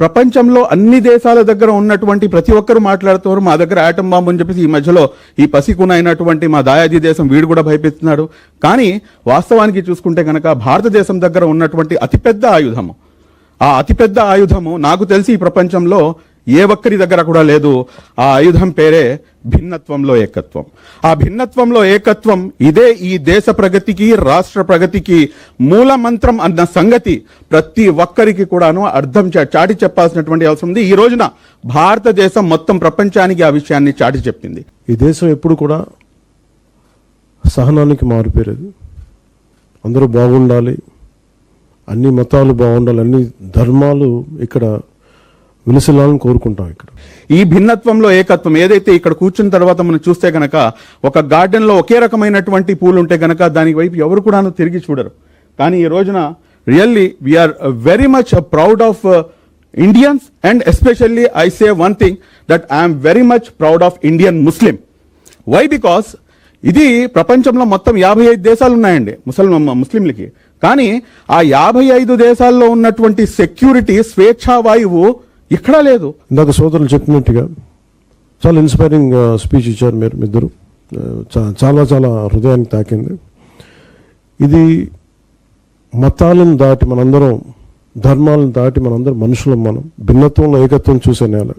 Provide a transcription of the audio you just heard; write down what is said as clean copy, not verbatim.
ప్రపంచంలో అన్ని దేశాల దగ్గర ఉన్నటువంటి ప్రతి ఒక్కరు మాట్లాడుతున్నారు మా దగ్గర ఆటం బాంబు అని చెప్పేసి. ఈ మధ్యలో ఈ పసికున అయినటువంటి మా దాయాది దేశం వీడు కూడా భయపెడుతున్నాడు. కానీ వాస్తవానికి చూసుకుంటే కనుక భారతదేశం దగ్గర ఉన్నటువంటి అతిపెద్ద ఆయుధము, ఆ అతిపెద్ద ఆయుధము నాకు తెలిసి ఈ ప్రపంచంలో ఏ ఒక్కరి దగ్గర కూడా లేదు. ఆ ఆయుధం పేరే భిన్నత్వంలో ఏకత్వం. ఆ భిన్నత్వంలో ఏకత్వం ఇదే ఈ దేశ ప్రగతికి, రాష్ట్ర ప్రగతికి మూల మంత్రం అన్న సంగతి ప్రతి ఒక్కరికి కూడాను అర్థం చాటి చెప్పాల్సినటువంటి అవసరం ఉంది. ఈ రోజున భారతదేశం మొత్తం ప్రపంచానికి ఆ విషయాన్ని చాటి చెప్పింది. ఈ దేశం ఎప్పుడు కూడా సహనానికి మారిపోయేది. అందరూ బాగుండాలి, అన్ని మతాలు బాగుండాలి, అన్ని ధర్మాలు ఇక్కడ విలసిల్లాలని కోరుకుంటాం. ఇక్కడ ఈ భిన్నత్వంలో ఏకత్వం ఏదైతే ఇక్కడ కూర్చున్న తర్వాత మనం చూస్తే గనక ఒక గార్డెన్ లో ఒకే రకమైనటువంటి పూలు ఉంటే గనక దాని వైపు ఎవరు కూడా తిరిగి చూడరు. కానీ ఈ రోజున really we are very much proud of Indians and especially I say one thing that I'm very much proud of Indian Muslim. Why? Because ఇది ప్రపంచంలో మొత్తం 55 దేశాలు ఉన్నాయండి ముస్లింలకి. కానీ ఆ 55 దేశాల్లో ఉన్నటువంటి సెక్యూరిటీ, స్వేచ్ఛా వాయువు ఎక్కడా లేదు. ఇందాక సోదరులు చెప్పినట్టుగా చాలా ఇన్స్పైరింగ్ స్పీచ్ ఇచ్చారు మీరు ఇద్దరు. చాలా చాలా హృదయానికి తాకింది. ఇది మతాలను దాటి మనందరం, ధర్మాలను దాటి మనందరం మనుషులం. మనం భిన్నత్వంలో ఏకత్వం చూసే నేల.